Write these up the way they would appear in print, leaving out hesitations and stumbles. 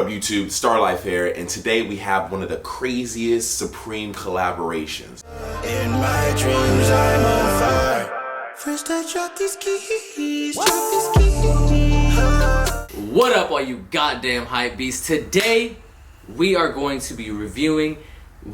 up YouTube, Star Life here, and today we have one of the craziest Supreme collaborations. In my dreams I'm on fire. First I drop these keys, What up all you goddamn hype beasts? Today we are going to be reviewing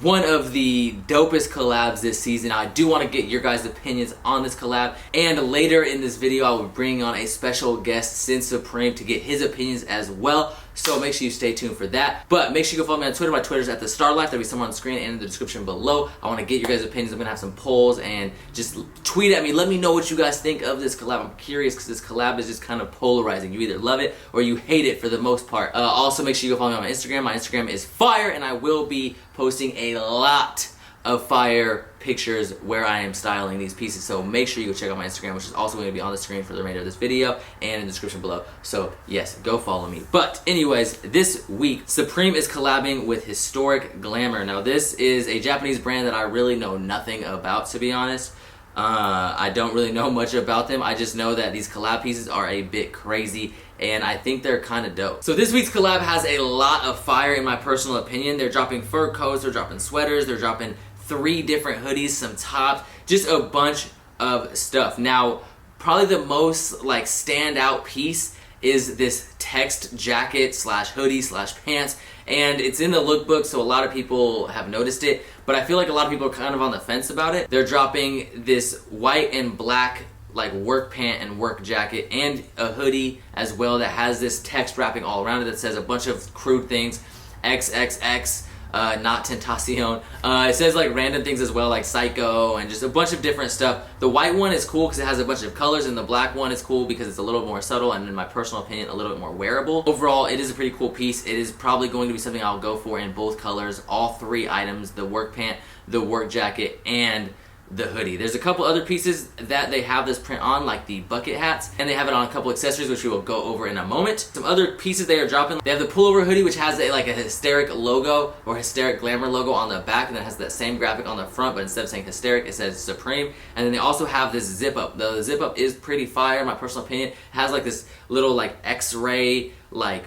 one of the dopest collabs this season. I do want to get your guys' opinions on this collab, and later in this video I will bring on a special guest, Sin Supreme, to get his opinions as well. So make sure you stay tuned for that. But make sure you go follow me on Twitter. My Twitter's at the Star Life. That'll be somewhere on the screen and in the description below. I want to get your guys' opinions. I'm gonna have some polls and just tweet at me. Let me know what you guys think of this collab. I'm curious because this collab is just kind of polarizing. You either love it or you hate it for the most part. Also, make sure you go follow me on my Instagram. My Instagram is fire, and I will be posting a lot of fire pictures where I am styling these pieces. So make sure you go check out my Instagram, which is also going to be on the screen for the remainder of this video and in the description below. So yes, go follow me. But anyways, this week Supreme is collabing with Hysteric Glamour. Now this is a Japanese brand that I really know nothing about, to be honest. I don't really know much about them. I just know that these collab pieces are a bit crazy, and I think they're kind of dope. So this week's collab has a lot of fire in my personal opinion. They're dropping fur coats, they're dropping sweaters, they're dropping 3 different hoodies, some tops, just a bunch of stuff. Now, probably the most like standout piece is this text jacket slash hoodie slash pants, and it's in the lookbook, so a lot of people have noticed it, but I feel like a lot of people are kind of on the fence about it. They're dropping this white and black like work pant and work jacket and a hoodie as well that has this text wrapping all around it that says a bunch of crude things, XXX, not Tentacion. It says like random things as well, like Psycho and just a bunch of different stuff. The white one is cool because it has a bunch of colors, and the black one is cool because it's a little more subtle and, in my personal opinion, a little bit more wearable. Overall, it is a pretty cool piece. It is probably going to be something I'll go for in both colors, all 3 items, the work pant, the work jacket, and the hoodie. There's a couple other pieces that they have this print on, like the bucket hats, and they have it on a couple accessories, which we will go over in a moment. Some other pieces they are dropping. They have the pullover hoodie, which has a Hysteric logo or Hysteric Glamour logo on the back, and then it has that same graphic on the front, but instead of saying Hysteric, it says Supreme. And then they also have this zip up. The zip up is pretty fire, in my personal opinion. It has like this little like X-ray like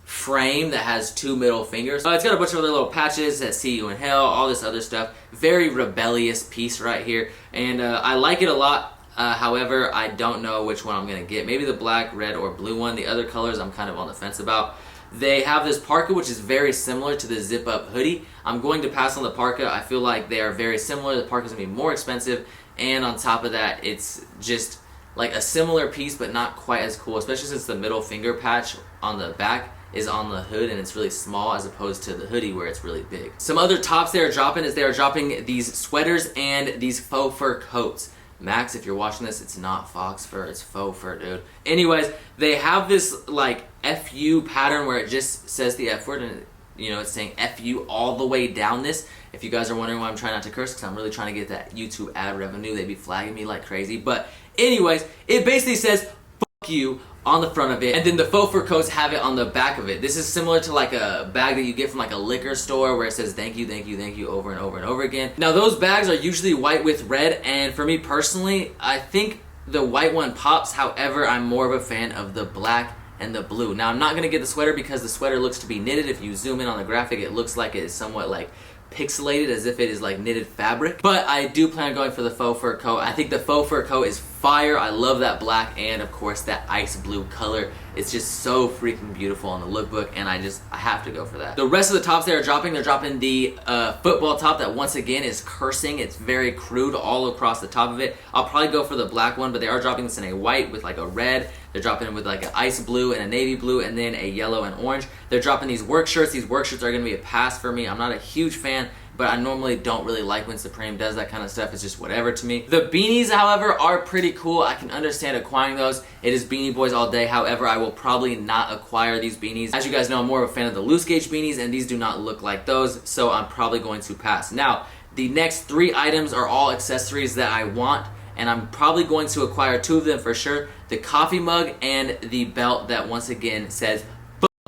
frame that has 2 middle fingers. It's got a bunch of other little patches that see you in hell, all this other stuff. Very rebellious piece right here, and I like it a lot. However, I don't know which one I'm gonna get. Maybe the black, red, or blue one. The other colors I'm kind of on the fence about. They have this parka, which is very similar to the zip up hoodie. I'm going to pass on the parka. I feel like they are very similar. The parka's gonna be more expensive, and on top of that, it's just like a similar piece but not quite as cool, especially since the middle finger patch on the back is on the hood and it's really small as opposed to the hoodie where it's really big. Some other tops they are dropping is they are dropping these sweaters and these faux fur coats. Max, if you're watching this, it's not fox fur, it's faux fur, dude. Anyways, they have this like FU pattern where it just says the F word, and you know, it's saying FU all the way down this. If you guys are wondering why I'm trying not to curse, because I'm really trying to get that YouTube ad revenue. They be flagging me like crazy. But anyways, it basically says fuck you on the front of it, and then the faux fur coats have it on the back of it. This is similar to like a bag that you get from like a liquor store where it says thank you, thank you, thank you over and over and over again. Now those bags are usually white with red, and for me personally, I think the white one pops. However, I'm more of a fan of the black and the blue. Now I'm not gonna get the sweater because the sweater looks to be knitted. If you zoom in on the graphic, it looks like it is somewhat like pixelated, as if it is like knitted fabric. But I do plan on going for the faux fur coat. I think the faux fur coat is fire. I love that black and of course that ice blue color. It's just so freaking beautiful on the lookbook, and I have to go for that. The rest of the tops they're dropping the football top that once again is cursing. It's very crude all across the top of it. I'll probably go for the black one, but they are dropping this in a white with like a red. They're dropping it with like an ice blue and a navy blue, and then a yellow and orange. They're dropping these work shirts. These work shirts are going to be a pass for me. I'm not a huge fan, but I normally don't really like when Supreme does that kind of stuff. It's just whatever to me. The beanies, however, are pretty cool. I can understand acquiring those. It is Beanie Boys all day. However, I will probably not acquire these beanies. As you guys know, I'm more of a fan of the loose gauge beanies, and these do not look like those, so I'm probably going to pass. Now, the next 3 items are all accessories that I want, and I'm probably going to acquire 2 of them for sure. The coffee mug and the belt that once again says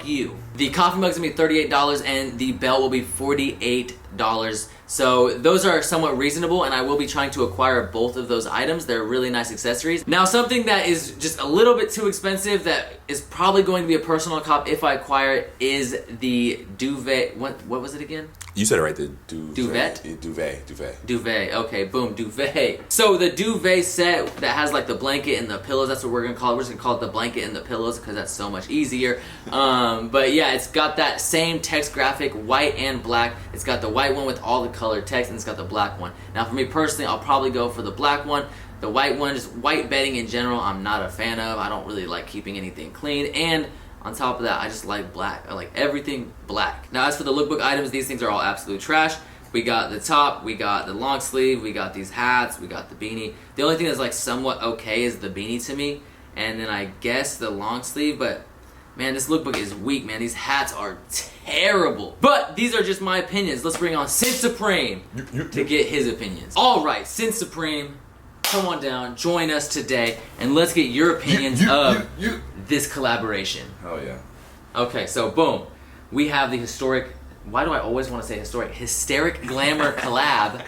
you. The coffee mug's gonna be $38 and the belt will be $48. So those are somewhat reasonable, and I will be trying to acquire both of those items. They're really nice accessories. Now, something that is just a little bit too expensive that is probably going to be a personal cop if I acquire it is the duvet. What was it again? You said it right. The Duvet? Duvet. Duvet. Okay, boom, duvet. So the duvet set that has like the blanket and the pillows, that's what we're gonna call it. We're just gonna call it the blanket and the pillows because that's so much easier. But yeah, it's got that same text graphic, white and black. It's got the white one with all the colored text, and it's got the black one. Now for me personally, I'll probably go for the black one. The white one, just white bedding in general, I'm not a fan of. I don't really like keeping anything clean, and on top of that, I just like black. I like everything black. Now, as for the lookbook items, these things are all absolute trash. We got the top, we got the long sleeve, we got these hats, we got the beanie. The only thing that's like somewhat okay is the beanie to me, and then I guess the long sleeve, but man, this lookbook is weak, man. These hats are terrible. But these are just my opinions. Let's bring on Sin Supreme to get his opinions. All right, Sin Supreme, come on down, join us today, and let's get your opinions of this collaboration. Hell yeah. Okay, so boom. We have the historic, why do I always want to say historic? Hysteric Glamour collab.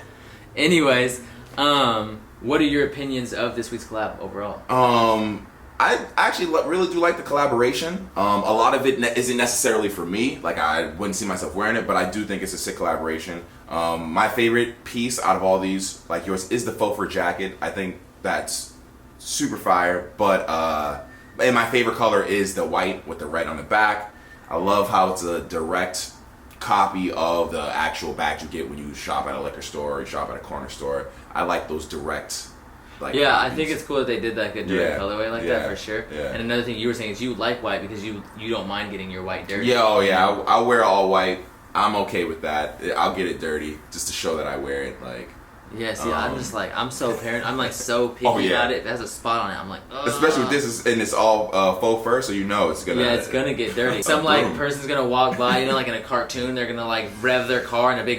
Anyways, what are your opinions of this week's collab overall? I actually really do like the collaboration. A lot of it isn't necessarily for me. Like, I wouldn't see myself wearing it, but I do think it's a sick collaboration. My favorite piece out of all these, like yours, is the faux fur jacket. I think that's super fire. But and my favorite color is the white with the red on the back. I love how it's a direct copy of the actual badge you get when you shop at a liquor store or you shop at a corner store. I like those direct. Like, yeah, copies. I think it's cool that they did like a direct colorway like that for sure. Yeah. And another thing you were saying is you like white because you don't mind getting your white dirty. Yeah, oh yeah, I'll wear all white. I'm okay with that. I'll get it dirty just to show that I wear it. Like, yeah, see, I'm just like, I'm so paranoid. I'm like so picky about it. If it has a spot on it, I'm like, ugh. Especially with this, and it's all faux fur, so you know it's gonna. Yeah, it's gonna get dirty. Some like person's gonna walk by, you know, like in a cartoon, they're gonna like rev their car, and a big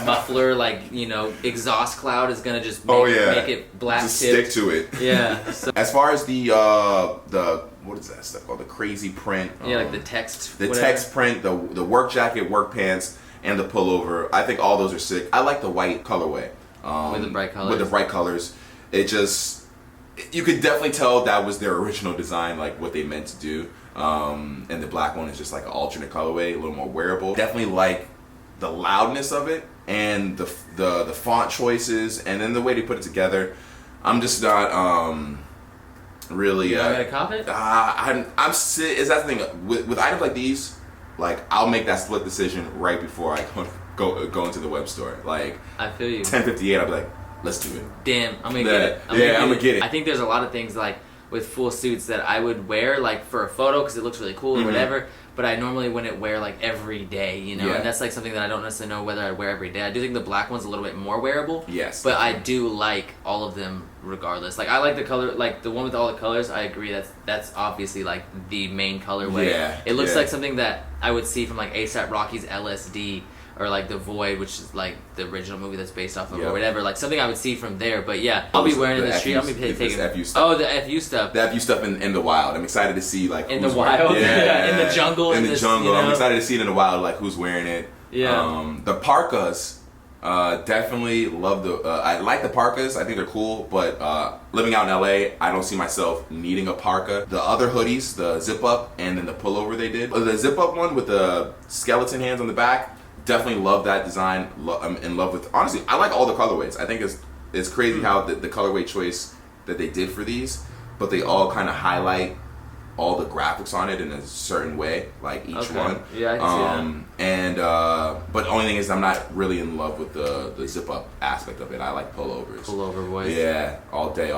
muffler, like, you know, exhaust cloud is gonna just make it black. Just stick to it. Yeah. So. As far as the what is that stuff called? The crazy print. Yeah, like the text. The text print, the work jacket, work pants, and the pullover. I think all those are sick. I like the white colorway. With the bright colors. With the bright colors. It just, you could definitely tell that was their original design, like what they meant to do. And the black one is just like an alternate colorway, a little more wearable. Definitely like the loudness of it and the font choices and then the way they put it together. I'm just not really. You gotta cop it? Is that the thing with items like these? Like, I'll make that split decision right before I go into the web store. Like, I feel you. 10:58, I'll be like, let's do it. Damn, I'm gonna get it. I'm gonna get it. I think there's a lot of things like with full suits that I would wear like for a photo because it looks really cool or whatever. But I normally wouldn't wear like every day, you know. Yeah. And that's like something that I don't necessarily know whether I wear every day. I do think the black one's a little bit more wearable. Yes. But I do like all of them regardless. Like, I like the color, like the one with all the colors. I agree that's obviously like the main colorway. Yeah. It looks like something that I would see from like A$AP Rocky's LSD. Or like The Void, which is like the original movie that's based off of, or whatever. Like something I would see from there. But yeah, I'll be wearing it in the street. I'll be taking FU stuff. Oh, the FU stuff. The FU stuff in the wild. I'm excited to see like in the wild. Yeah, in the jungle. In the jungle. You know? I'm excited to see it in the wild. Like who's wearing it. Yeah. The parkas. Definitely love the. I like the parkas. I think they're cool. But living out in LA, I don't see myself needing a parka. The other hoodies, the zip up, and then the pullover they did. The zip up one with the skeleton hands on the back. Definitely love that design. I'm in love with. Honestly, I like all the colorways. I think it's crazy how the colorway choice that they did for these, but they all kind of highlight all the graphics on it in a certain way, like each one. Yeah, I can see that. But the only thing is, I'm not really in love with the zip up aspect of it. I like pullovers. Pullover boys. Yeah, all day.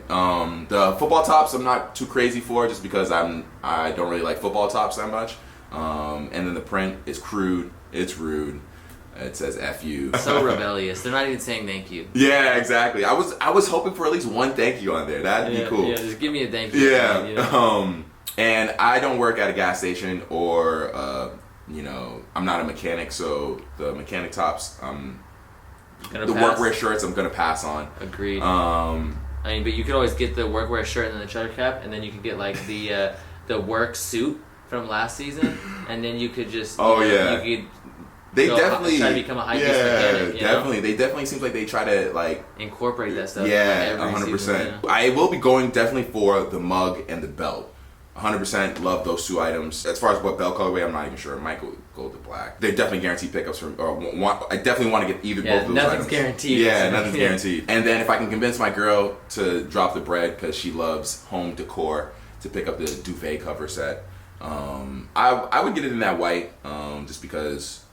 The football tops, I'm not too crazy for, just because I don't really like football tops that much. And then the print is crude. It's rude. It says "FU." So rebellious. They're not even saying thank you. Yeah, exactly. I was hoping for at least one thank you on there. That'd be cool. Yeah, just give me a thank you. Yeah. You know? And I don't work at a gas station or you know, I'm not a mechanic, so the mechanic tops, the workwear shirts, I'm gonna pass on. Agreed. I mean, but you could always get the workwear shirt and then the cheddar cap, and then you could get like the work suit from last season, and then you could just you could they definitely try to become a hype beast mechanic. Definitely. They definitely seems like they try to like incorporate that stuff. Yeah, like 100%. Season, I will be going definitely for the mug and the belt. 100% love those two items. As far as what belt colorway, I'm not even sure. I might go to black. They're definitely guaranteed pickups from. I definitely want to get either both of those nothing's items. Guaranteed. Yeah, nothing's guaranteed. And then if I can convince my girl to drop the bread because she loves home decor, to pick up the duvet cover set, I would get it in that white, just because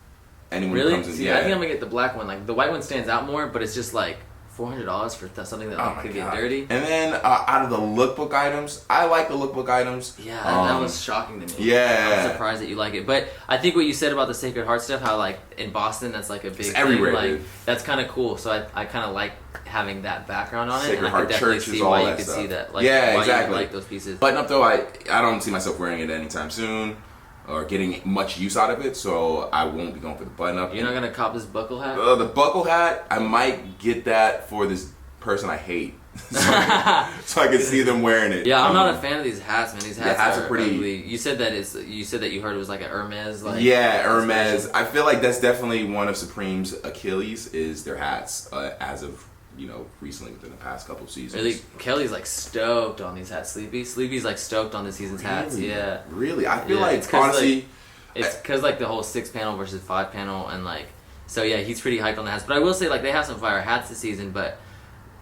anyone who comes in. See, I think I'm gonna get the black one. Like the white one stands out more, but it's just like $400 for something that could get dirty. And then out of the lookbook items, I like the lookbook items. Yeah, that was shocking to me. Yeah, I'm surprised that you like it. But I think what you said about the Sacred Heart stuff, how like in Boston, that's like a big everywhere, thing. Like dude. that's kind of cool. So I kind of like having that background on it, Sacred and I Heart could definitely churches, see all why that you could stuff. see that. Like, Yeah, why exactly. You would like those pieces. Button up though, I don't see myself wearing it anytime soon, or getting much use out of it. So I won't be going for the button up. You're not gonna cop this buckle hat? The buckle hat, I might get that for this person I hate, so I can see them wearing it. Yeah, I'm not a fan of these hats, man. These hats are pretty ugly. You said that you heard it was like a Hermes. Like, yeah, Hermes. I feel like that's definitely one of Supreme's Achilles is their hats, as of recently within the past couple of seasons. Really, Kelly's like stoked on these hats. Sleepy's like stoked on this season's hats. Yeah, really. I feel it's like honestly, it's because like the whole 6-panel versus 5-panel, and like so yeah, he's pretty hyped on the hats. But I will say like they have some fire hats this season, but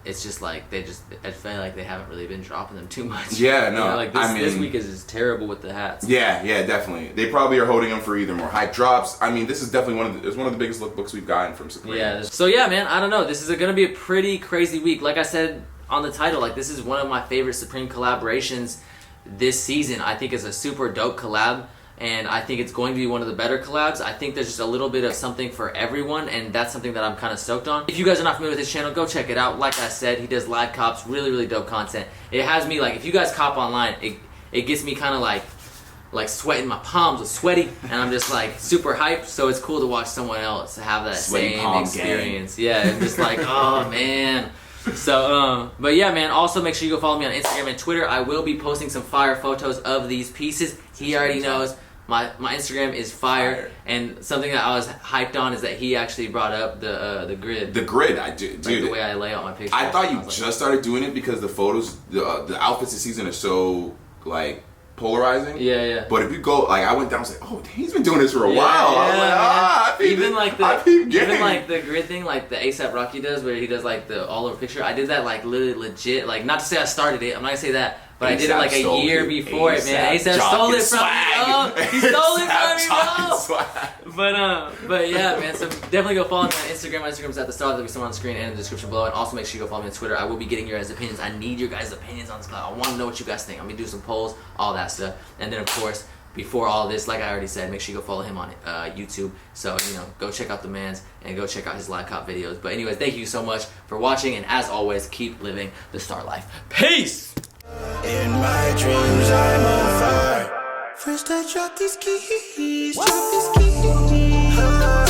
it's just like I feel like they haven't really been dropping them too much. Yeah, no. Like this week is just terrible with the hats. Yeah, definitely. They probably are holding them for either more hype drops. I mean, this is definitely one of the biggest lookbooks we've gotten from Supreme. Yeah. So yeah, man, I don't know. This is gonna be a pretty crazy week. Like I said on the title, like this is one of my favorite Supreme collaborations this season. I think it's a super dope collab. And I think it's going to be one of the better collabs. I think there's just a little bit of something for everyone, and that's something that I'm kind of stoked on. If you guys are not familiar with his channel, go check it out. Like I said, he does live cops, really, really dope content. It has me, like, if you guys cop online, it gets me kind of like sweating, my palms are sweaty, and I'm just like super hyped, so it's cool to watch someone else have that Sweaty same experience. Yeah, and just like, oh, man. So, but yeah, man, also make sure you go follow me on Instagram and Twitter. I will be posting some fire photos of these pieces. He already knows. My Instagram is fire, and something that I was hyped on is that he actually brought up the grid. The grid, I do, like dude. the way I lay out my pictures. I thought you just started doing it because the photos, the outfits this season are so like polarizing. Yeah. But if you go, like, I went down and was like, oh, he's been doing this for a while. Yeah, I was like, I peeped even it. like I peeped even game. like the grid thing, like the ASAP Rocky does, where he does like the all over picture. I did that like literally legit. Like, not to say I started it. I'm not gonna say that. But I did it like a year before it, man. ASAP stole it from me. Oh, he stole it from me, bro. But yeah, man. So definitely go follow me on Instagram. My Instagram's at the start. There'll be somewhere on the screen and in the description below. And also make sure you go follow me on Twitter. I will be getting your guys' opinions. I need your guys' opinions on this class. I want to know what you guys think. I'm gonna do some polls, all that stuff. And then of course, before all this, like I already said, make sure you go follow him on YouTube. So, go check out the man's and go check out his live cop videos. But anyways, thank you so much for watching. And as always, keep living the star life. Peace! In my dreams, I'm on fire. First I drop these keys, drop these keys.